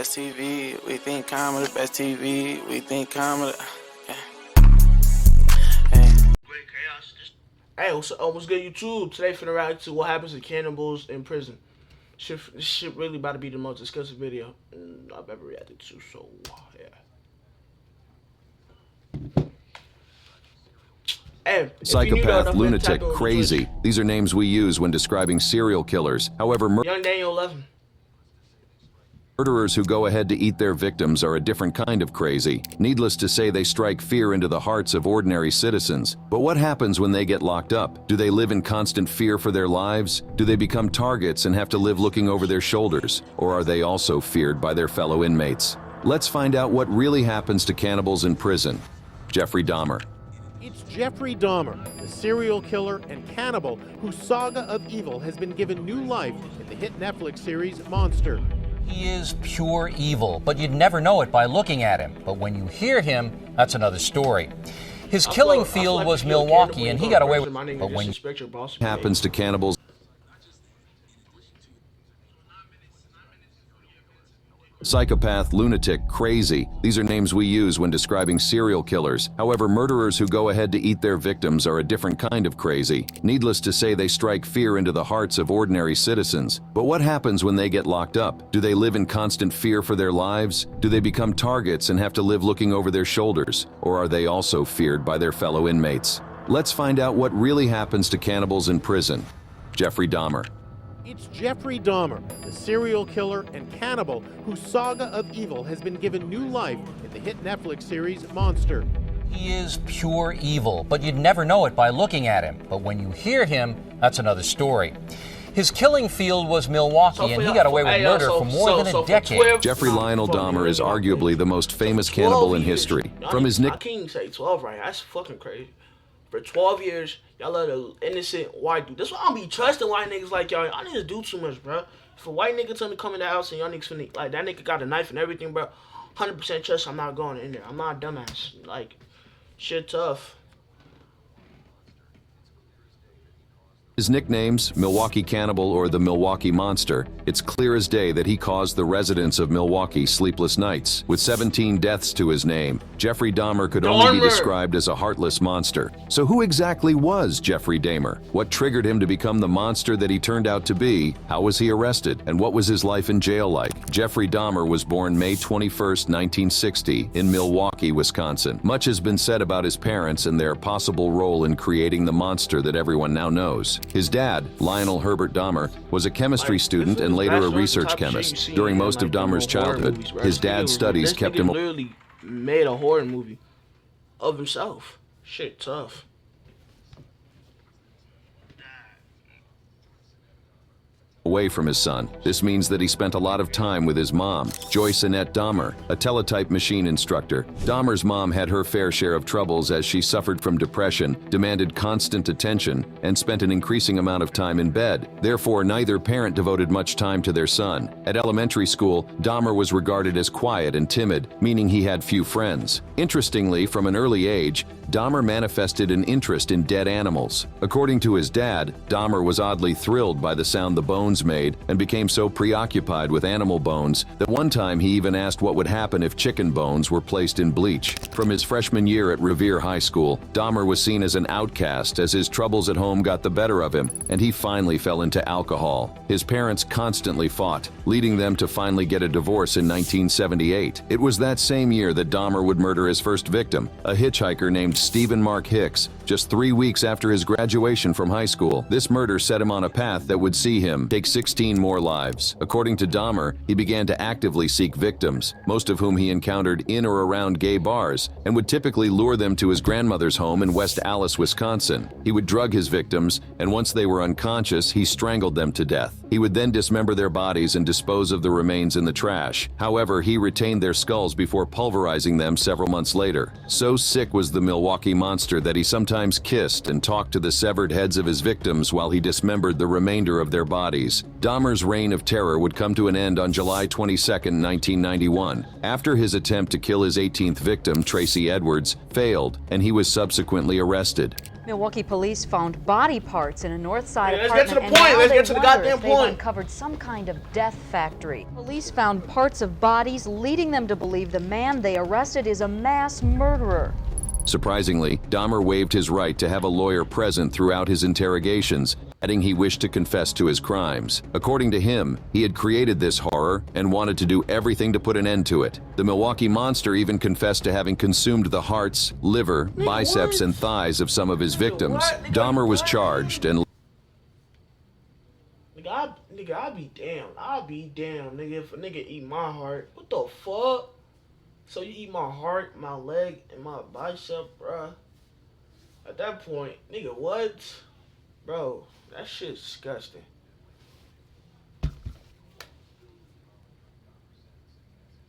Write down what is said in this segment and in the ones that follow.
best TV. We think comedy the best TV. We think comedy. Hey, what's good, YouTube? Today, finna react to what happens to cannibals in prison. This shit really about to be the most disgusting video I've ever reacted to. So, yeah. Hey, Psychopath, lunatic, crazy. These are names we use when describing serial killers. However, Young Daniel 11. Murderers who go ahead to eat their victims are a different kind of crazy. Needless to say, they strike fear into the hearts of ordinary citizens. But what happens when they get locked up? Do they live in constant fear for their lives? Do they become targets and have to live looking over their shoulders? Or are they also feared by their fellow inmates? Let's find out what really happens to cannibals in prison. Jeffrey Dahmer. It's Jeffrey Dahmer, the serial killer and cannibal whose saga of evil has been given new life in the hit Netflix series Monster. He is pure evil, but you'd never know it by looking at him. But when you hear him, that's another story. His killing field was Milwaukee, and he got away with it. But when happens to cannibals, psychopath, lunatic, crazy. These are names we use when describing serial killers. However, murderers who go ahead to eat their victims are a different kind of crazy. Needless to say, they strike fear into the hearts of ordinary citizens. But what happens when they get locked up? Do they live in constant fear for their lives? Do they become targets and have to live looking over their shoulders? Or are they also feared by their fellow inmates? Let's find out what really happens to cannibals in prison. Jeffrey Dahmer. It's Jeffrey Dahmer, the serial killer and cannibal whose saga of evil has been given new life in the hit Netflix series Monster. he is pure evil, but you'd never know it by looking at him. But when you hear him, that's another story. His killing field was Milwaukee, and he got away with murder for more than a decade. Jeffrey Lionel Dahmer is arguably the most famous cannibal in history. From his nickname, I can't even say 12 right. That's fucking crazy. For 12 years, y'all let an innocent white dude. That's why I don't be trusting white niggas like y'all. Y'all niggas do too much, bro. If a white nigga tell me come in the house and y'all niggas finna, like, that nigga got a knife and everything, bro, 100% trust I'm not going in there. I'm not a dumbass. Like, shit tough. his nicknames, Milwaukee Cannibal or the Milwaukee Monster, it's clear as day that he caused the residents of Milwaukee sleepless nights. With 17 deaths to his name, Jeffrey Dahmer could only be described as a heartless monster. So who exactly was Jeffrey Dahmer? What triggered him to become the monster that he turned out to be? How was he arrested? And what was his life in jail like? Jeffrey Dahmer was born May 21st, 1960 in Milwaukee, Wisconsin. Much has been said about his parents and their possible role in creating the monster that everyone now knows. His dad, Lionel Herbert Dahmer, was a chemistry student and later a research chemist. During most of Dahmer's childhood, his dad's studies kept him literally made a horror movie of himself. Shit tough. away from his son. This means that he spent a lot of time with his mom, Joyce Annette Dahmer, a teletype machine instructor. Dahmer's mom had her fair share of troubles as she suffered from depression, demanded constant attention, and spent an increasing amount of time in bed. Therefore, neither parent devoted much time to their son. At elementary school, Dahmer was regarded as quiet and timid, meaning he had few friends. Interestingly, from an early age, Dahmer manifested an interest in dead animals. According to his dad, Dahmer was oddly thrilled by the sound the bones made and became so preoccupied with animal bones that one time he even asked what would happen if chicken bones were placed in bleach. From his freshman year at Revere High School, Dahmer was seen as an outcast as his troubles at home got the better of him, and he finally fell into alcohol. His parents constantly fought, leading them to finally get a divorce in 1978. It was that same year that Dahmer would murder his first victim, a hitchhiker named Stephen Mark Hicks, just 3 weeks after his graduation from high school. This murder set him on a path that would see him take 16 more lives. According to Dahmer, he began to actively seek victims, most of whom he encountered in or around gay bars, and would typically lure them to his grandmother's home in West Allis, Wisconsin. He would drug his victims, and once they were unconscious, he strangled them to death. He would then dismember their bodies and dispose of the remains in the trash. However, he retained their skulls before pulverizing them several months later. So sick was the Milwaukee Monster that he sometimes kissed and talked to the severed heads of his victims while he dismembered the remainder of their bodies. Dahmer's reign of terror would come to an end on July 22, 1991, after his attempt to kill his 18th victim, Tracy Edwards, failed, and he was subsequently arrested. Milwaukee police found body parts in a north side Let's apartment. get to the point. Let's get to the goddamn point. They've uncovered some kind of death factory. Police found parts of bodies, leading them to believe the man they arrested is a mass murderer. Surprisingly, Dahmer waived his right to have a lawyer present throughout his interrogations, adding he wished to confess to his crimes. According to him, he had created this horror and wanted to do everything to put an end to it. The Milwaukee Monster even confessed to having consumed the hearts, liver, biceps, and thighs of some of his victims. Dahmer was charged and Nigga, I'll be damned, nigga, if a nigga eat my heart. What the fuck? So you eat my heart, my leg, and my bicep, bruh? At that point, nigga, what? Bro, that shit's disgusting.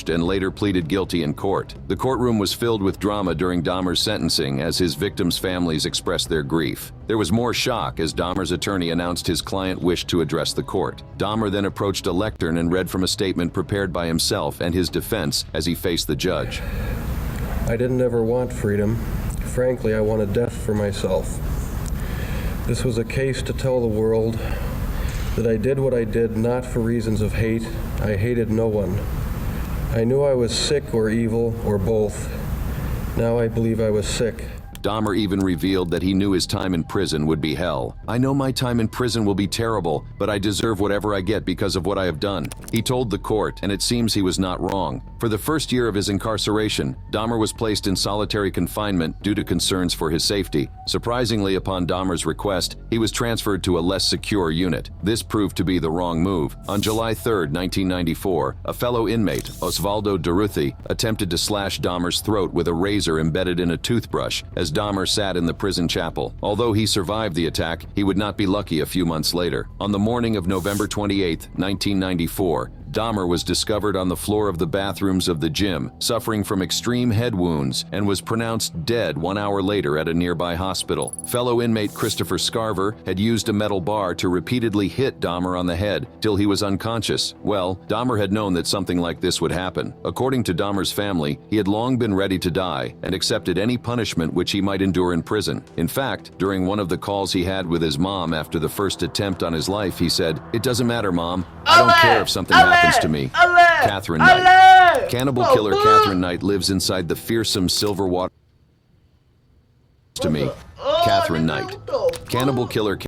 and later pleaded guilty in court. The courtroom was filled with drama during Dahmer's sentencing as his victims' families expressed their grief. There was more shock as Dahmer's attorney announced his client wished to address the court. Dahmer then approached a lectern and read from a statement prepared by himself and his defense as he faced the judge. I didn't ever want freedom. Frankly, I wanted death for myself. This was a case to tell the world that I did what I did not for reasons of hate. I hated no one. I knew I was sick or evil or both. Now I believe I was sick. Dahmer even revealed that he knew his time in prison would be hell. I know my time in prison will be terrible, but I deserve whatever I get because of what I have done. He told the court, and it seems he was not wrong. For the first year of his incarceration, Dahmer was placed in solitary confinement due to concerns for his safety. Surprisingly, upon Dahmer's request, he was transferred to a less secure unit. This proved to be the wrong move. On July 3, 1994, a fellow inmate, Osvaldo Durruti, attempted to slash Dahmer's throat with a razor embedded in a toothbrush as Dahmer sat in the prison chapel. Although he survived the attack, he would not be lucky a few months later. On the morning of November 28, 1994, Dahmer was discovered on the floor of the bathrooms of the gym, suffering from extreme head wounds, and was pronounced dead 1 hour later at a nearby hospital. Fellow inmate Christopher Scarver had used a metal bar to repeatedly hit Dahmer on the head till he was unconscious. Well, Dahmer had known that something like this would happen. According to Dahmer's family, he had long been ready to die and accepted any punishment which he might endure in prison. In fact, during one of the calls he had with his mom after the first attempt on his life, he said, "It doesn't matter, Mom. I don't care if something happens to me." Catherine Knight. Cannibal killer Catherine Knight lives inside the fearsome Silverwater. To me, Catherine Knight. Cannibal killer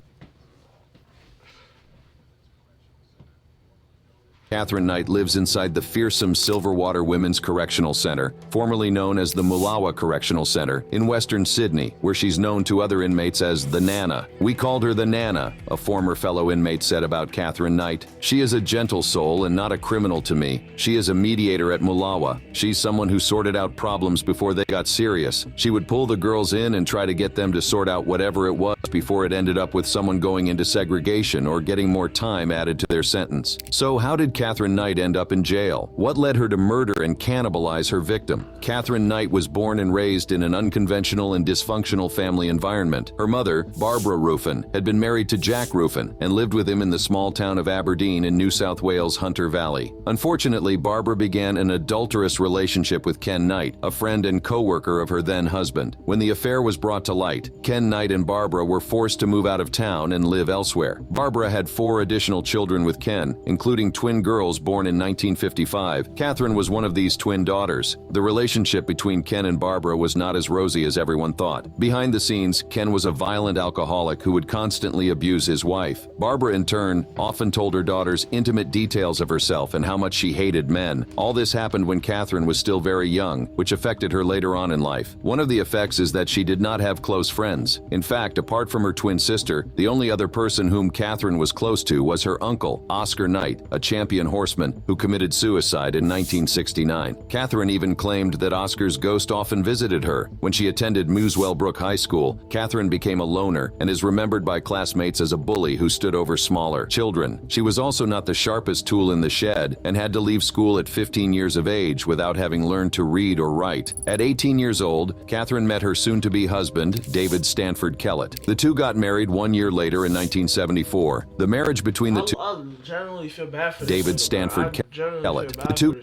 Catherine Knight lives inside the fearsome Silverwater Women's Correctional Center, formerly known as the Mulawa Correctional Center, in Western Sydney, where she's known to other inmates as the Nana. "We called her the Nana," a former fellow inmate said about Catherine Knight. "She is a gentle soul and not a criminal to me. She is a mediator at Mulawa. She's someone who sorted out problems before they got serious. She would pull the girls in and try to get them to sort out whatever it was before it ended up with someone going into segregation or getting more time added to their sentence." So how did Catherine Knight end up in jail? What led her to murder and cannibalize her victim? Catherine Knight was born and raised in an unconventional and dysfunctional family environment. Her mother, Barbara Ruffin, had been married to Jack Ruffin and lived with him in the small town of Aberdeen in New South Wales' Hunter Valley. Unfortunately, Barbara began an adulterous relationship with Ken Knight, a friend and co-worker of her then husband. When the affair was brought to light, Ken Knight and Barbara were forced to move out of town and live elsewhere. Barbara had 4 additional children with Ken, including twin girls born in 1955. Catherine was one of these twin daughters. The relationship between Ken and Barbara was not as rosy as everyone thought. Behind the scenes, Ken was a violent alcoholic who would constantly abuse his wife. Barbara, in turn, often told her daughters intimate details of herself and how much she hated men. All this happened when Catherine was still very young, which affected her later on in life. One of the effects is that she did not have close friends. In fact, apart from her twin sister, the only other person whom Catherine was close to was her uncle, Oscar Knight, a champion horseman who committed suicide in 1969. Catherine even claimed that Oscar's ghost often visited her. When she attended Muswellbrook High School, Catherine became a loner and is remembered by classmates as a bully who stood over smaller children. She was also not the sharpest tool in the shed and had to leave school at 15 years of age without having learned to read or write. At 18 years old, Catherine met her soon-to-be husband, David Stanford Kellett. The two got married 1 year later in 1974. The marriage between the two... I generally feel bad for David Stanford Kellett. The two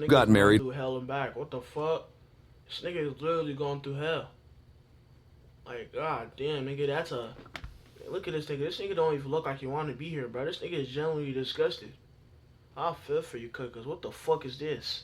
got married. Through hell and back. What the fuck? This nigga is literally going through hell. Like, god damn, nigga, that's a... Look at this nigga. This nigga don't even look like he want to be here, bro. This nigga is genuinely disgusted. I feel for you, cuz what the fuck is this?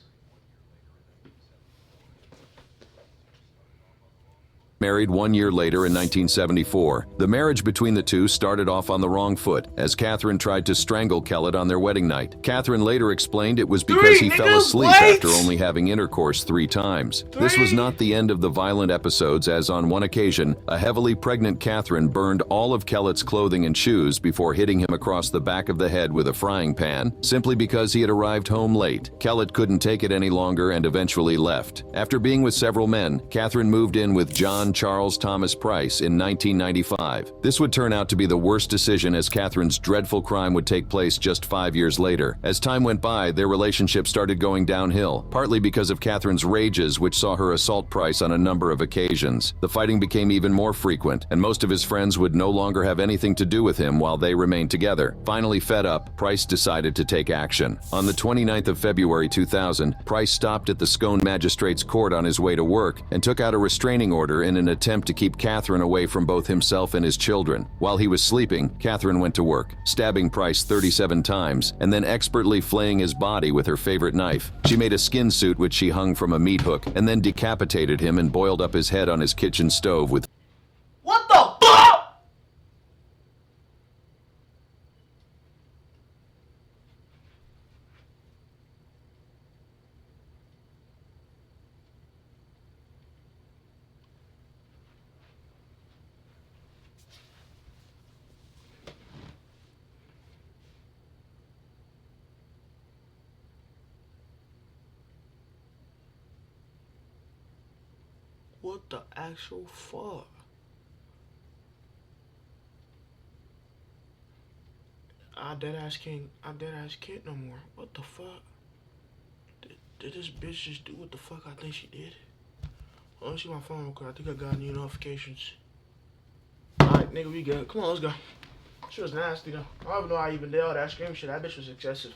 Married 1 year later in 1974. The marriage between the two started off on the wrong foot, as Catherine tried to strangle Kellett on their wedding night. Catherine later explained it was because he fell asleep after only having intercourse 3 times. This was not the end of the violent episodes, as on one occasion, a heavily pregnant Catherine burned all of Kellett's clothing and shoes before hitting him across the back of the head with a frying pan, simply because he had arrived home late. Kellett couldn't take it any longer and eventually left. After being with several men, Catherine moved in with John Charles Thomas Price in 1995. This would turn out to be the worst decision, as Catherine's dreadful crime would take place just 5 years later. As time went by, their relationship started going downhill, partly because of Catherine's rages, which saw her assault Price on a number of occasions. The fighting became even more frequent, and most of his friends would no longer have anything to do with him while they remained together. Finally fed up, Price decided to take action. On the 29th of February 2000, Price stopped at the Scone Magistrates Court on his way to work and took out a restraining order in an attempt to keep Catherine away from both himself and his children. While he was sleeping, Catherine went to work, stabbing Price 37 times and then expertly flaying his body with her favorite knife. She made a skin suit which she hung from a meat hook and then decapitated him and boiled up his head on his kitchen stove with... What the fuck? What the actual fuck? I deadass can't no more. What the fuck? Did this bitch just do what the fuck I think she did? Let me see my phone real quick. I think I got new notifications. Alright, nigga, we good. Come on, let's go. She was nasty though. I don't even know how I even did all that scream shit. That bitch was excessive.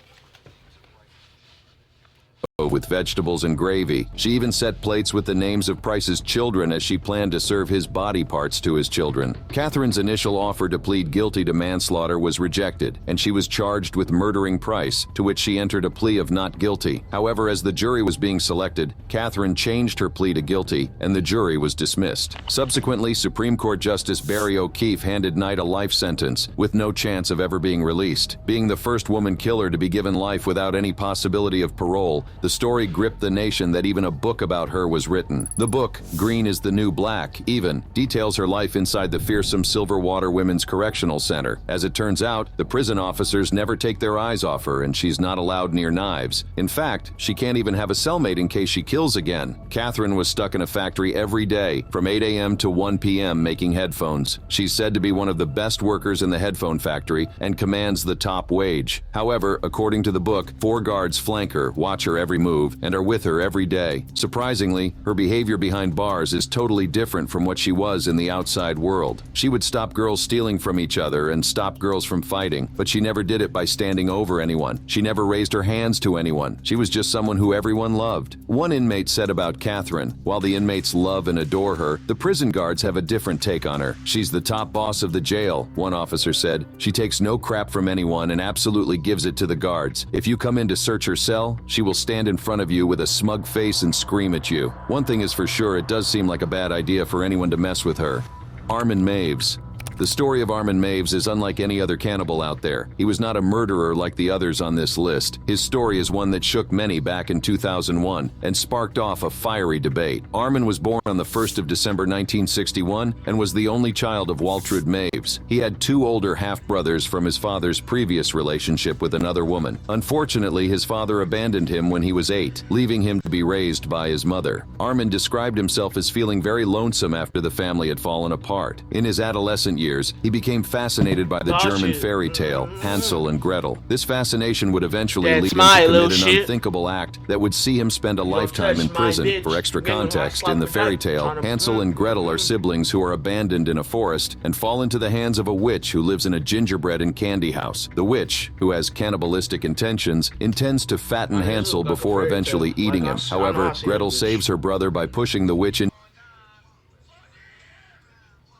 With vegetables and gravy. She even set plates with the names of Price's children, as she planned to serve his body parts to his children. Catherine's initial offer to plead guilty to manslaughter was rejected, and she was charged with murdering Price, to which she entered a plea of not guilty. However, as the jury was being selected, Catherine changed her plea to guilty, and the jury was dismissed. Subsequently, Supreme Court Justice Barry O'Keefe handed Knight a life sentence, with no chance of ever being released. Being the first woman killer to be given life without any possibility of parole, the story gripped the nation that even a book about her was written. The book, Green is the New Black, even details her life inside the fearsome Silverwater Women's Correctional Center. As it turns out, the prison officers never take their eyes off her, and she's not allowed near knives. In fact, she can't even have a cellmate in case she kills again. Catherine was stuck in a factory every day, from 8 a.m. to 1 p.m. making headphones. She's said to be one of the best workers in the headphone factory and commands the top wage. However, according to the book, 4 guards flank her, watch her every move, and are with her every day. Surprisingly, her behavior behind bars is totally different from what she was in the outside world. She would stop girls stealing from each other and stop girls from fighting, but she never did it by standing over anyone. She never raised her hands to anyone. She was just someone who everyone loved. One inmate said about Catherine, while the inmates love and adore her, the prison guards have a different take on her. She's the top boss of the jail, one officer said. She takes no crap from anyone and absolutely gives it to the guards. If you come in to search her cell, she will stand in front of you with a smug face and scream at you. One thing is for sure, it does seem like a bad idea for anyone to mess with her. Armin Maves. The story of Armin Maves is unlike any other cannibal out there. He was not a murderer like the others on this list. His story is one that shook many back in 2001 and sparked off a fiery debate. Armin was born on the 1st of December 1961 and was the only child of Waltrud Maves. He had 2 older half-brothers from his father's previous relationship with another woman. Unfortunately, his father abandoned him when he was 8, leaving him to be raised by his mother. Armin described himself as feeling very lonesome after the family had fallen apart. In his adolescent years, he became fascinated by the German fairy tale, Hansel and Gretel. This fascination would eventually lead him to commit an unthinkable act that would see him spend a lifetime in prison. For extra context, in the fairy tale, Hansel and Gretel are siblings who are abandoned in a forest and fall into the hands of a witch who lives in a gingerbread and candy house. The witch, who has cannibalistic intentions, intends to fatten Hansel before eventually eating him. However, Gretel saves her brother by pushing the witch in.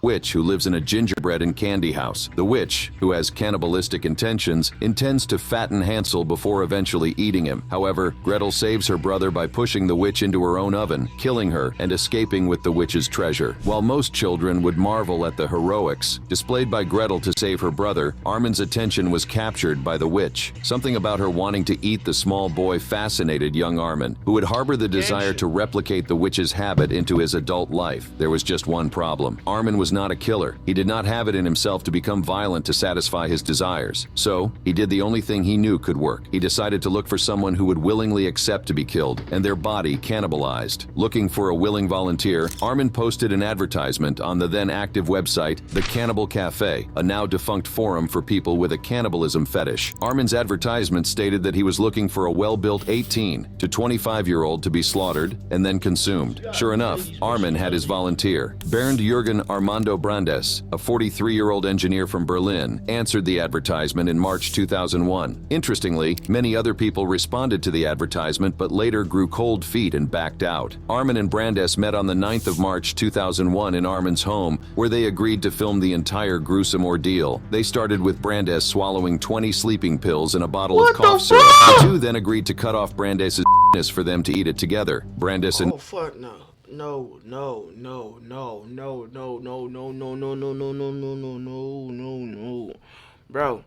witch who lives in a gingerbread and candy house. The witch, who has cannibalistic intentions, intends to fatten Hansel before eventually eating him. However, Gretel saves her brother by pushing the witch into her own oven, killing her, and escaping with the witch's treasure. While most children would marvel at the heroics displayed by Gretel to save her brother, Armin's attention was captured by the witch. Something about her wanting to eat the small boy fascinated young Armin, who would harbor the desire to replicate the witch's habit into his adult life. There was just one problem. Armin was not a killer. He did not have it in himself to become violent to satisfy his desires. So, he did the only thing he knew could work. He decided to look for someone who would willingly accept to be killed, and their body cannibalized. Looking for a willing volunteer, Armin posted an advertisement on the then active website, The Cannibal Cafe, a now defunct forum for people with a cannibalism fetish. Armin's advertisement stated that he was looking for a well-built 18 to 25-year-old to be slaughtered and then consumed. Sure enough, Armin had his volunteer. Bernd Jürgen Armando Brandes, a 43-year-old engineer from Berlin, answered the advertisement in March 2001. Interestingly, many other people responded to the advertisement but later grew cold feet and backed out. Armin and Brandes met on the 9th of March 2001 in Armin's home, where they agreed to film the entire gruesome ordeal. They started with Brandes swallowing 20 sleeping pills and a bottle of cough syrup. The two then agreed to cut off Brandes' for them to eat it together. Brandes and— Oh fuck no. No, no, no, no, no, no, no, no, no, no, no, no, no, no, no, no, no, no. Bro,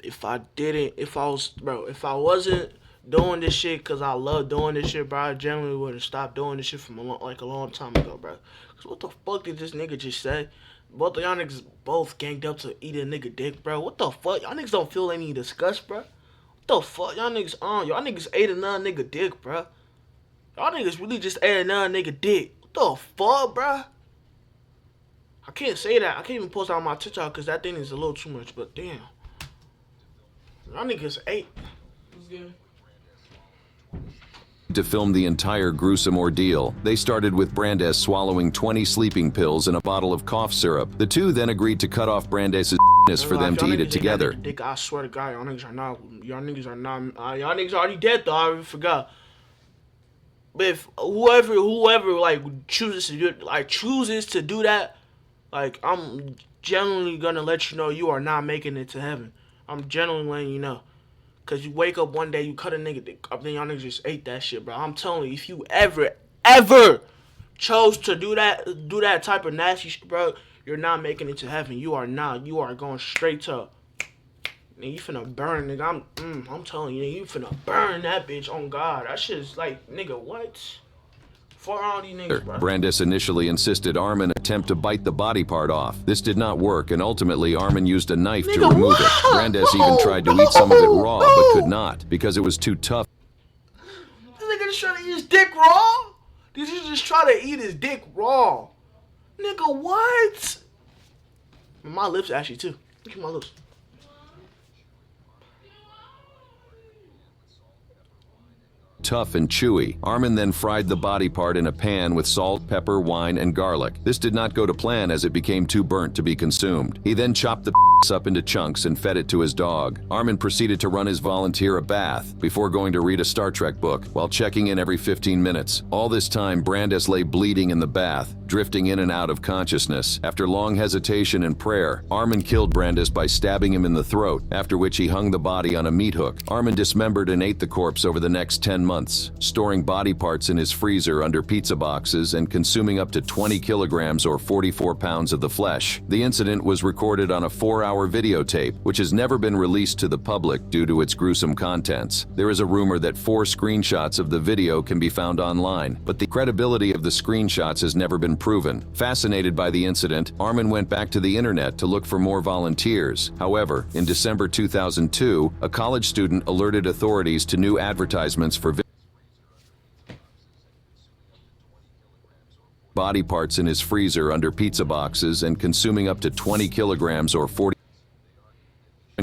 if I wasn't doing this shit because I love doing this shit, bro, I generally would have stopped doing this shit from a long time ago, bro. Cause what the fuck did this nigga just say? Both of y'all niggas both ganged up to eat a nigga dick, bro. What the fuck? Y'all niggas don't feel any disgust, bro. What the fuck? Y'all niggas ate another nigga dick, bro. Y'all niggas really just ate another nigga dick. What the fuck, bruh? I can't say that. I can't even post it on my TikTok because that thing is a little too much, but damn. Y'all niggas ate. What's good? To film the entire gruesome ordeal, they started with Brandes swallowing 20 sleeping pills and a bottle of cough syrup. The two then agreed to cut off Brandes' for them to eat it together. Dick, I swear to God, y'all niggas are not, y'all niggas already dead though, I already forgot. But if whoever like chooses to do that, like I'm genuinely gonna let you know you are not making it to heaven. I'm genuinely letting you know. Cause you wake up one day, you cut a nigga dick up, then y'all niggas just ate that shit, bro. I'm telling you, if you ever chose to do that type of nasty shit, bro, you're not making it to heaven. You are not. You are going straight to, nigga, you finna burn, nigga. I'm telling you, you finna burn that bitch on God. That shit's like, nigga, what? For all these niggas, bro. Brandes initially insisted Armin attempt to bite the body part off. This did not work, and ultimately Armin used a knife to remove it. Brandes even tried to eat some of it raw, but could not, because it was too tough. This nigga just trying to eat his dick raw? Did you just try to eat his dick raw? Nigga, what? My lips actually too. Look at my lips. Tough and chewy. Armin then fried the body part in a pan with salt, pepper, wine, and garlic. This did not go to plan as it became too burnt to be consumed. He then chopped the up into chunks and fed it to his dog. Armin proceeded to run his volunteer a bath before going to read a Star Trek book while checking in every 15 minutes. All this time, Brandes lay bleeding in the bath, drifting in and out of consciousness. After long hesitation and prayer, Armin killed Brandes by stabbing him in the throat, after which he hung the body on a meat hook. Armin dismembered and ate the corpse over the next 10 months, storing body parts in his freezer under pizza boxes and consuming up to 20 kilograms or 44 pounds of the flesh. The incident was recorded on a 4-hour videotape, which has never been released to the public due to its gruesome contents. There is a rumor that 4 screenshots of the video can be found online, but the credibility of the screenshots has never been proven. Fascinated by the incident, Armin went back to the internet to look for more volunteers. However, in December 2002, a college student alerted authorities to new advertisements for body parts in his freezer under pizza boxes and consuming up to 20 kilograms or 40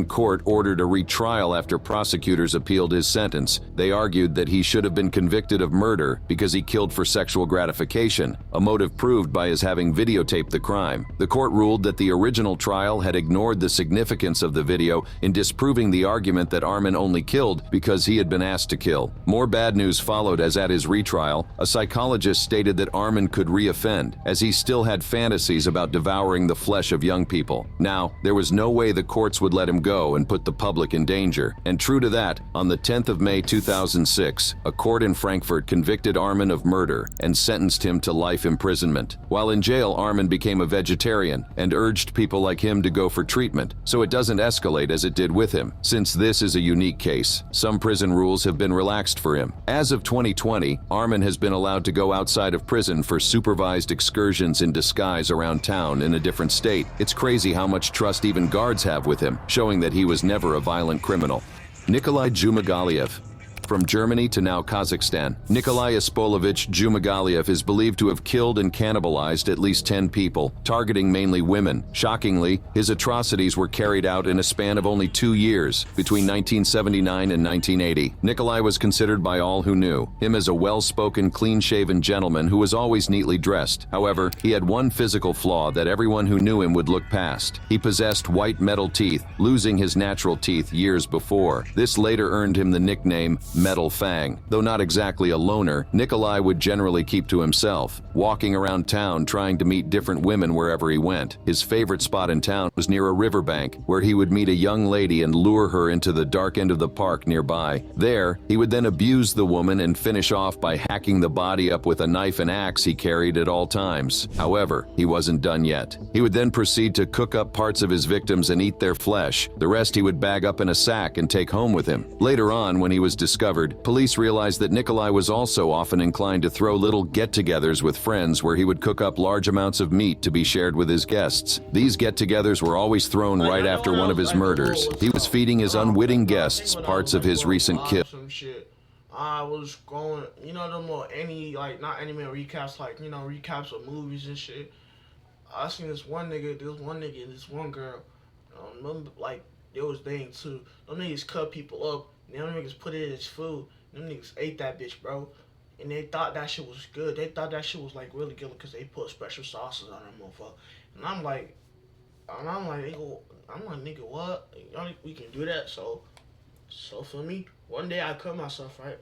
court ordered a retrial after prosecutors appealed his sentence. They argued that he should have been convicted of murder because he killed for sexual gratification, a motive proved by his having videotaped the crime. The court ruled that the original trial had ignored the significance of the video in disproving the argument that Armin only killed because he had been asked to kill. More bad news followed, as at his retrial, a psychologist stated that Armin could reoffend, as he still had fantasies about devouring the flesh of young people. Now, there was no way the courts would let him go and put the public in danger. And true to that, on the 10th of May 2006, a court in Frankfurt convicted Armin of murder and sentenced him to life imprisonment. While in jail, Armin became a vegetarian and urged people like him to go for treatment, so it doesn't escalate as it did with him. Since this is a unique case, some prison rules have been relaxed for him. As of 2020, Armin has been allowed to go outside of prison for supervised excursions in disguise around town in a different state. It's crazy how much trust even guards have with him, showing that he was never a violent criminal. Nikolai Jumagaliev. From Germany to now Kazakhstan, Nikolai Ispolovich Jumagaliev is believed to have killed and cannibalized at least 10 people, targeting mainly women. Shockingly, his atrocities were carried out in a span of only 2 years, between 1979 and 1980. Nikolai was considered by all who knew him as a well-spoken, clean-shaven gentleman who was always neatly dressed. However, he had one physical flaw that everyone who knew him would look past. He possessed white metal teeth, losing his natural teeth years before. This later earned him the nickname Metal Fang. Though not exactly a loner, Nikolai would generally keep to himself, walking around town trying to meet different women wherever he went. His favorite spot in town was near a riverbank, where he would meet a young lady and lure her into the dark end of the park nearby. There, he would then abuse the woman and finish off by hacking the body up with a knife and axe he carried at all times. However, he wasn't done yet. He would then proceed to cook up parts of his victims and eat their flesh. The rest he would bag up in a sack and take home with him. Later on, when he was discovered, police realized that Nikolai was also often inclined to throw little get-togethers with friends where he would cook up large amounts of meat to be shared with his guests. These get-togethers were always thrown right after one of his murders. He was feeding his unwitting guests parts of his recent kill. I was going, you know, them little not anime recaps, recaps of movies and shit. I seen this one nigga, and this one girl. They was dating too. Them niggas cut people up. Them niggas put it in his food. Them niggas ate that bitch, bro. And they thought that shit was good. They thought that shit was really good because they put special sauces on that motherfucker. And I'm like, nigga, what? We can do that. So for me, one day I cut myself, right?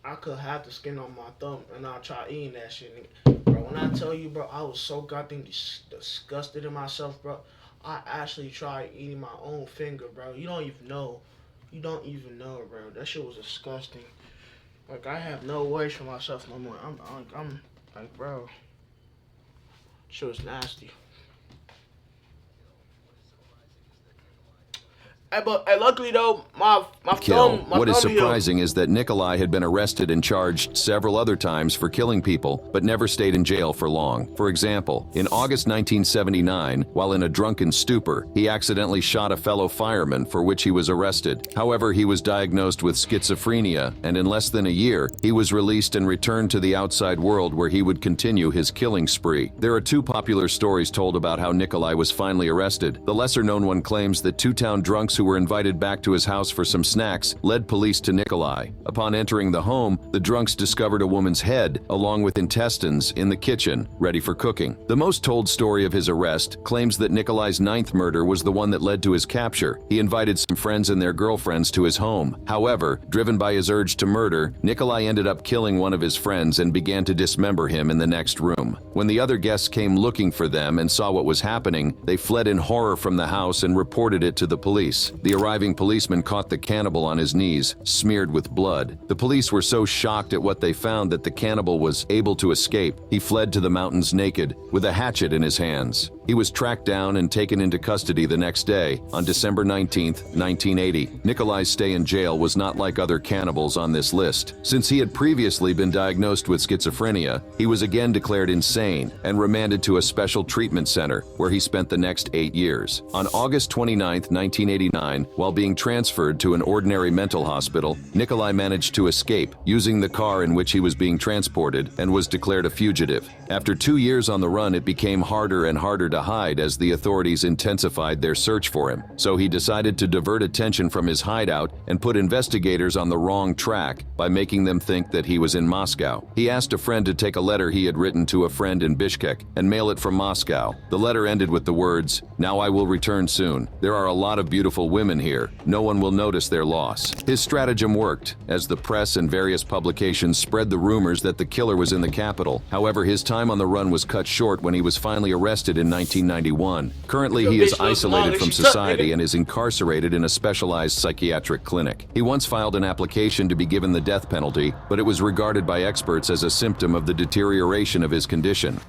I could have the skin on my thumb and I'll try eating that shit, nigga. Bro, when I tell you, bro, I was so goddamn disgusted in myself, bro. I actually tried eating my own finger, bro. You don't even know. Bro. That shit was disgusting. Like, I have no words for myself no more. I'm like, bro. Shit was nasty. But luckily though, my thumb. What is surprising is that Nikolai had been arrested and charged several other times for killing people, but never stayed in jail for long. For example, in August 1979, while in a drunken stupor, he accidentally shot a fellow fireman, for which he was arrested. However, he was diagnosed with schizophrenia, and in less than a year, he was released and returned to the outside world, where he would continue his killing spree. There are two popular stories told about how Nikolai was finally arrested. The lesser-known one claims that two town drunks who were invited back to his house for some snacks led police to Nikolai. Upon entering the home, the drunks discovered a woman's head, along with intestines, in the kitchen, ready for cooking. The most told story of his arrest claims that Nikolai's 9th murder was the one that led to his capture. He invited some friends and their girlfriends to his home. However, driven by his urge to murder, Nikolai ended up killing one of his friends and began to dismember him in the next room. When the other guests came looking for them and saw what was happening, they fled in horror from the house and reported it to the police. The arriving policeman caught the cannibal on his knees, smeared with blood. The police were so shocked at what they found that the cannibal was able to escape. He fled to the mountains naked, with a hatchet in his hands. He was tracked down and taken into custody the next day, on December 19, 1980. Nikolai's stay in jail was not like other cannibals on this list. Since he had previously been diagnosed with schizophrenia, he was again declared insane and remanded to a special treatment center, where he spent the next 8 years. On August 29, 1989, while being transferred to an ordinary mental hospital, Nikolai managed to escape, using the car in which he was being transported, and was declared a fugitive. After 2 years on the run, it became harder and harder to hide as the authorities intensified their search for him. So he decided to divert attention from his hideout and put investigators on the wrong track by making them think that he was in Moscow. He asked a friend to take a letter he had written to a friend in Bishkek and mail it from Moscow. The letter ended with the words, "Now I will return soon. There are a lot of beautiful women here. No one will notice their loss." His stratagem worked, as the press and various publications spread the rumors that the killer was in the capital. However, his time on the run was cut short when he was finally arrested in 1991. Currently, he is isolated from society and is incarcerated in a specialized psychiatric clinic. He once filed an application to be given the death penalty, but it was regarded by experts as a symptom of the deterioration of his condition.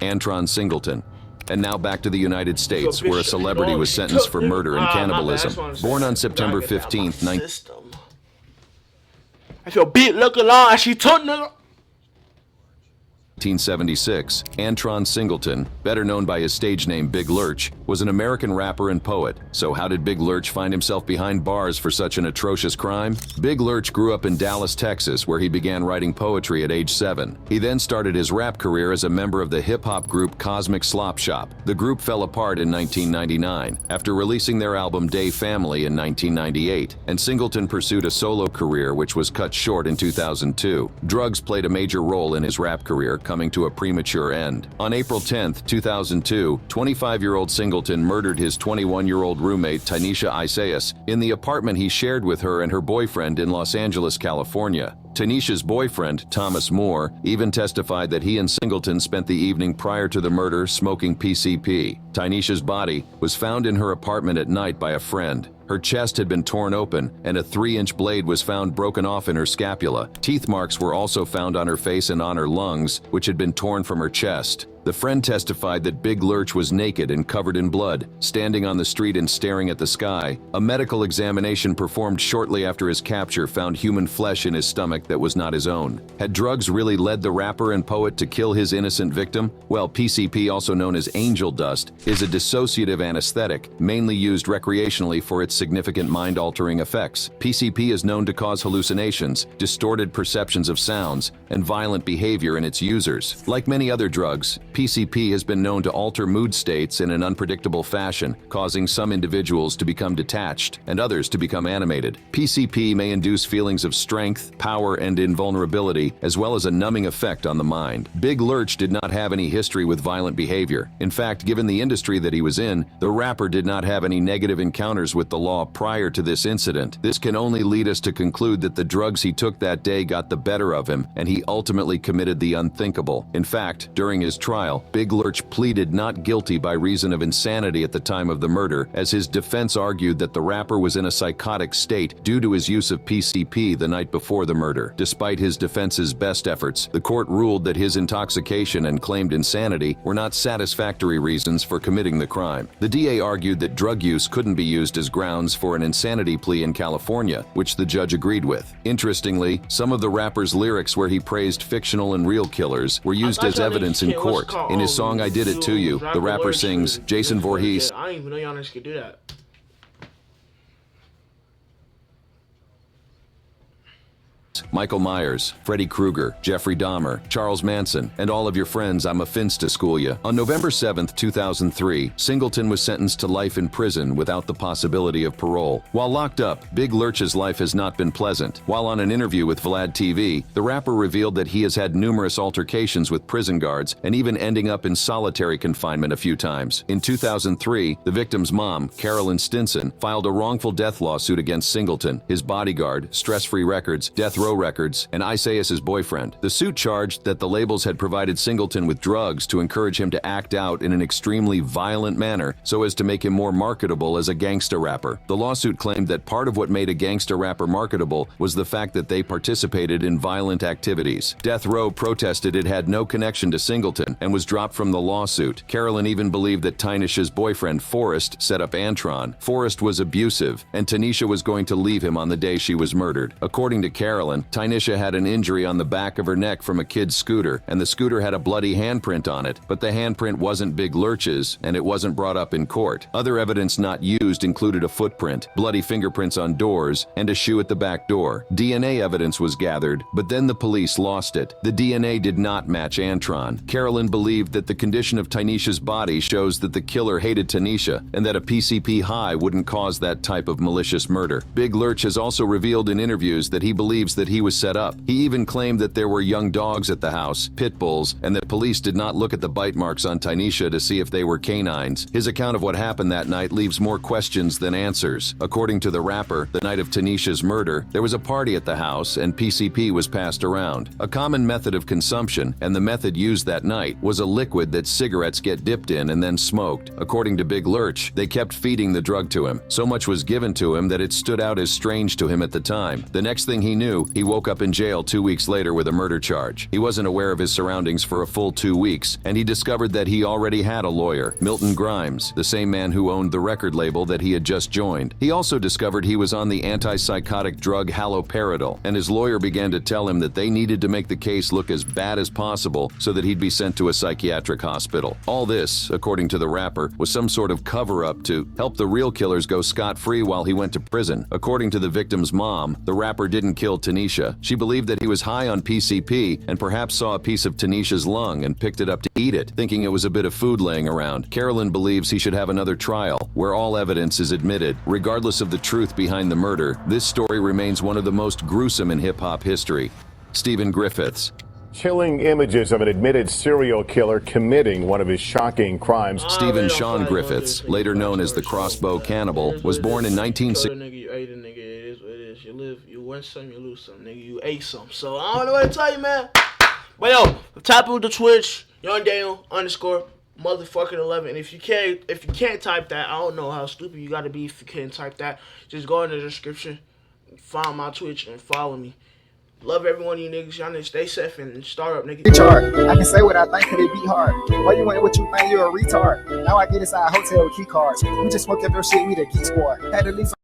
Antron Singleton. And now back to the United States, where a celebrity was sentenced for murder and cannibalism. Born on September 15th, 1976, Antron Singleton, better known by his stage name Big Lurch, was an American rapper and poet. So how did Big Lurch find himself behind bars for such an atrocious crime? Big Lurch grew up in Dallas, Texas, where he began writing poetry at age 7. He then started his rap career as a member of the hip-hop group Cosmic Slop Shop. The group fell apart in 1999, after releasing their album Day Family in 1998, and Singleton pursued a solo career which was cut short in 2002. Drugs played a major role in his rap career, coming to a premature end. On April 10, 2002, 25-year-old Singleton murdered his 21-year-old roommate Tanisha Isaias in the apartment he shared with her and her boyfriend in Los Angeles, California. Tanisha's boyfriend, Thomas Moore, even testified that he and Singleton spent the evening prior to the murder smoking PCP. Tanisha's body was found in her apartment at night by a friend. Her chest had been torn open, and a 3-inch blade was found broken off in her scapula. Teeth marks were also found on her face and on her lungs, which had been torn from her chest. The friend testified that Big Lurch was naked and covered in blood, standing on the street and staring at the sky. A medical examination performed shortly after his capture found human flesh in his stomach that was not his own. Had drugs really led the rapper and poet to kill his innocent victim? Well, PCP, also known as angel dust, is a dissociative anesthetic, mainly used recreationally for its significant mind-altering effects. PCP is known to cause hallucinations, distorted perceptions of sounds, and violent behavior in its users. Like many other drugs, PCP has been known to alter mood states in an unpredictable fashion, causing some individuals to become detached and others to become animated. PCP may induce feelings of strength, power, and invulnerability, as well as a numbing effect on the mind. Big Lurch did not have any history with violent behavior. In fact, given the industry that he was in, the rapper did not have any negative encounters with the law prior to this incident. This can only lead us to conclude that the drugs he took that day got the better of him, and he ultimately committed the unthinkable. In fact, during his trial, Big Lurch pleaded not guilty by reason of insanity at the time of the murder, as his defense argued that the rapper was in a psychotic state due to his use of PCP the night before the murder. Despite his defense's best efforts, the court ruled that his intoxication and claimed insanity were not satisfactory reasons for committing the crime. The DA argued that drug use couldn't be used as grounds for an insanity plea in California, which the judge agreed with. Interestingly, some of the rapper's lyrics where he praised fictional and real killers were used as evidence in court. In his song I Did It To You, the rapper sings, Jason Voorhees. I didn't even know y'all niggas could do that. Michael Myers, Freddy Krueger, Jeffrey Dahmer, Charles Manson, and all of your friends, I'm a finsta to school ya. On November 7, 2003, Singleton was sentenced to life in prison without the possibility of parole. While locked up, Big Lurch's life has not been pleasant. While on an interview with Vlad TV, the rapper revealed that he has had numerous altercations with prison guards and even ending up in solitary confinement a few times. In 2003, the victim's mom, Carolyn Stinson, filed a wrongful death lawsuit against Singleton, his bodyguard, Stress Free Records, Death Row Records, and Isaias' boyfriend. The suit charged that the labels had provided Singleton with drugs to encourage him to act out in an extremely violent manner so as to make him more marketable as a gangsta rapper. The lawsuit claimed that part of what made a gangsta rapper marketable was the fact that they participated in violent activities. Death Row protested it had no connection to Singleton and was dropped from the lawsuit. Carolyn even believed that Tanisha's boyfriend, Forrest, set up Antron. Forrest was abusive, and Tanisha was going to leave him on the day she was murdered. According to Carolyn, Tynisha had an injury on the back of her neck from a kid's scooter, and the scooter had a bloody handprint on it, but the handprint wasn't Big Lurch's, and it wasn't brought up in court. Other evidence not used included a footprint, bloody fingerprints on doors, and a shoe at the back door. DNA evidence was gathered, but then the police lost it. The DNA did not match Antron. Carolyn believed that the condition of Tynisha's body shows that the killer hated Tanisha, and that a PCP high wouldn't cause that type of malicious murder. Big Lurch has also revealed in interviews that he believes that he was set up. He even claimed that there were young dogs at the house, pit bulls, and that police did not look at the bite marks on Tynisha to see if they were canines. His account of what happened that night leaves more questions than answers. According to the rapper, the night of Tanisha's murder, there was a party at the house and PCP was passed around. A common method of consumption, and the method used that night, was a liquid that cigarettes get dipped in and then smoked. According to Big Lurch, they kept feeding the drug to him. So much was given to him that it stood out as strange to him at the time. The next thing he knew, he woke up in jail 2 weeks later with a murder charge. He wasn't aware of his surroundings for a full 2 weeks, and he discovered that he already had a lawyer, Milton Grimes, the same man who owned the record label that he had just joined. He also discovered he was on the antipsychotic drug haloperidol, and his lawyer began to tell him that they needed to make the case look as bad as possible so that he'd be sent to a psychiatric hospital. All this, according to the rapper, was some sort of cover-up to help the real killers go scot-free while he went to prison. According to the victim's mom, the rapper didn't kill Tanisha. She believed that he was high on PCP and perhaps saw a piece of Tanisha's lung and picked it up to eat it, thinking it was a bit of food laying around. Carolyn believes he should have another trial, where all evidence is admitted. Regardless of the truth behind the murder, this story remains one of the most gruesome in hip-hop history. Stephen Griffiths. Chilling images of an admitted serial killer committing one of his shocking crimes. Stephen Sean Griffiths, later known as the Crossbow Cannibal, was born in 1960. You ate a nigga, it is what it is. You live, you win some, you lose some, nigga. You ate some. So I don't know what to tell you, man. But yo, tap with the Twitch, Young Daniel _ motherfucking 11. And if you can't type that, I don't know how stupid you gotta be if you can't type that. Just go in the description, find my Twitch, and follow me. Love every one of you niggas. Y'all niggas stay safe and start up, nigga. Retard. I can say what I think, cause it be hard. Why you ain't what you think? You're a retard. Now I get inside a hotel with key cards. We just woke up your shit, we the geek squad. Had to leave